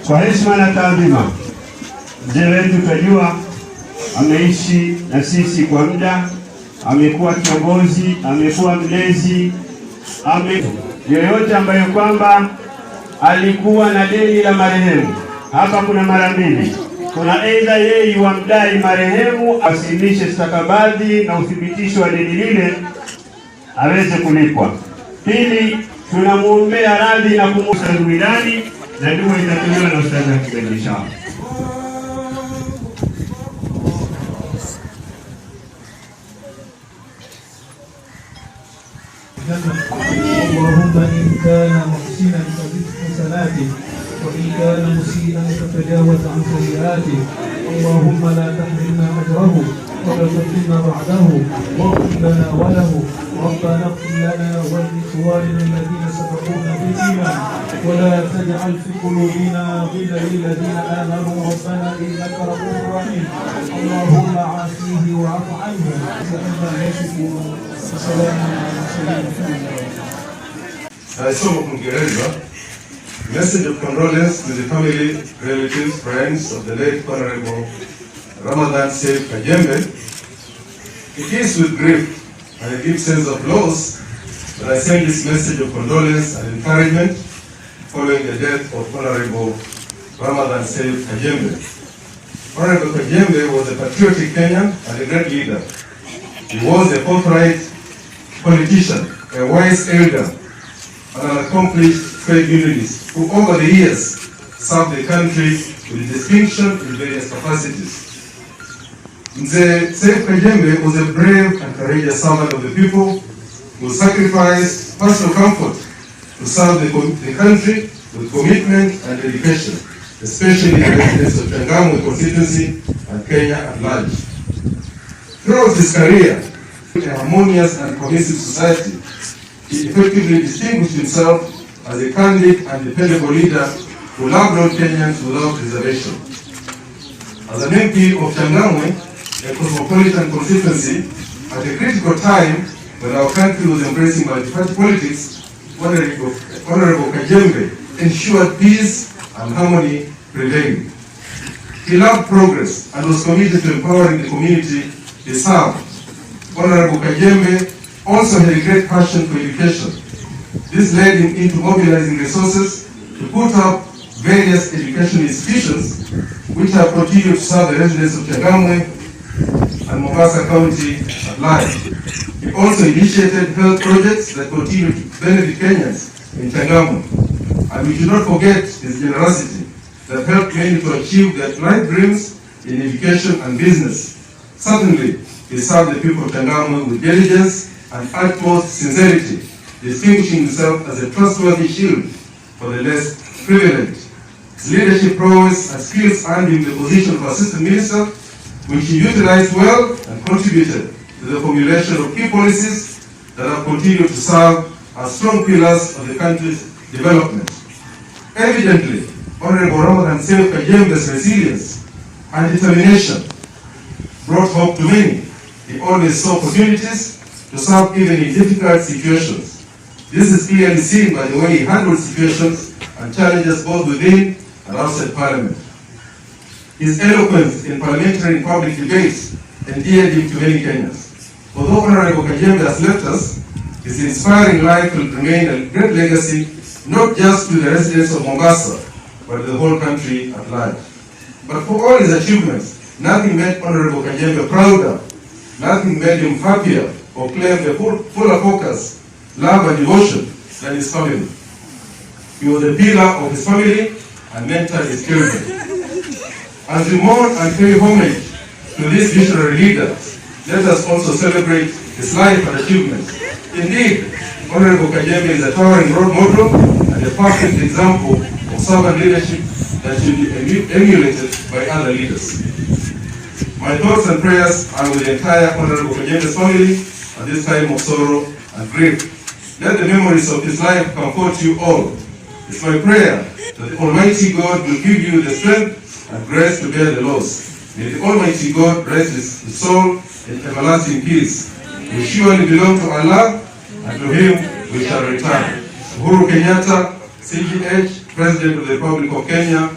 Kwa heshima na taadhima, mzee wetu tunajua ameishi na sisi kwa muda, amekuwa kiongozi, amekuwa mlezi, yeyote ambaye kwamba alikuwa na deni la marehemu. Hapa kuna mara mbili, kuna aidha yeye wamdai marehemu asilishe stakabadhi na uthibitisho wa deni lile aweze kulipwa. Pili, tunamuombea radhi na kumusa wilani na dua itatolewa na ustadhi wa kibali inshallah. اللهم إن كان محسنا فزد حسناته وإن كان مسيئا فتجاوز عن سيئاته. اللهم لا تحرمنا أجره ولا تفتنا بعده واغفر لنا وله. ربنا اغفر لنا ولإخواننا الذين سبقونا بالإيمان ولا تجعل في قلوبنا غلا للذين آمنوا ربنا إنك رؤوف رحيم. اللهم عافيه واعف عنه فإنا يشكرون. السلام عليكم. Somo Kiingereza. Message of condolence to the family, relatives, friends of the late Honorable Ramadan Saif Kajembe. It is with grief and a deep sense of loss that I send this message of condolence and encouragement following the death of Honorable Ramadan Saif Kajembe. Honorable Kajembe was a patriotic Kenyan and a great leader. He was a forthright politician, a wise elder, and an accomplished trade unionist who over the years served the country with distinction in various capacities. Mzee Saif Kajembe was a brave and courageous servant of the people who sacrificed personal comfort to serve the country with commitment and dedication, especially the residents of Changamwe constituency and Kenya at large. Throughout his career, in a harmonious and cohesive society, he effectively distinguished himself as a candid and dependable leader who loved all Kenyans without reservation. As an MP of Changamwe, a cosmopolitan constituency, at a critical time when our country was embracing multi-party politics, Honorable Kajembe ensured peace and harmony prevailed. He loved progress and was committed to empowering the community he served. Honorable Kajembe also had a great passion for education. This led him into mobilizing resources to put up various education institutions which have continued to serve the residents of Changamwe and Mombasa County at large. He also initiated health projects that continue to benefit Kenyans in Changamwe. And we should not forget his generosity that helped many to achieve their life dreams in education and business. Certainly, he served the people of Changamwe with diligence and utmost sincerity, distinguishing himself as a trustworthy shield for the less privileged. His leadership prowess and skills earned him the position of Assistant Minister, which he utilized well and contributed to the formulation of key policies that have continued to serve as strong pillars of the country's development. Evidently, Honorable Ramadan Saif Kajembe's resilience and determination brought hope to many. He always saw opportunities to serve even in difficult situations. This is clearly seen by the way he handled situations and challenges both within and outside Parliament. His eloquence in parliamentary and public debates endeared him to many Kenyans. Although Honorable Kajembe has left us, his inspiring life will remain a great legacy, not just to the residents of Mombasa, but to the whole country at large. But for all his achievements, nothing made Honorable Kajembe prouder, nothing made him happier or claimed a fuller focus, love and devotion than his family. He was a pillar of his family and mentored his children. As we mourn and pay homage to this visionary leader, let us also celebrate his life and achievements. Indeed, Honorable Kajembe is a towering role model and a perfect example of servant leadership that should be emulated by other leaders. My thoughts and prayers are with the entire Honorable Kajembe's family at this time of sorrow and grief. Let the memories of his life comfort you all. It's my prayer that the Almighty God will give you the strength and grace to bear the loss. May the Almighty God rest his soul in everlasting peace. We surely belong to Allah, and to Him we shall return. Uhuru Kenyatta, CGH, President of the Republic of Kenya.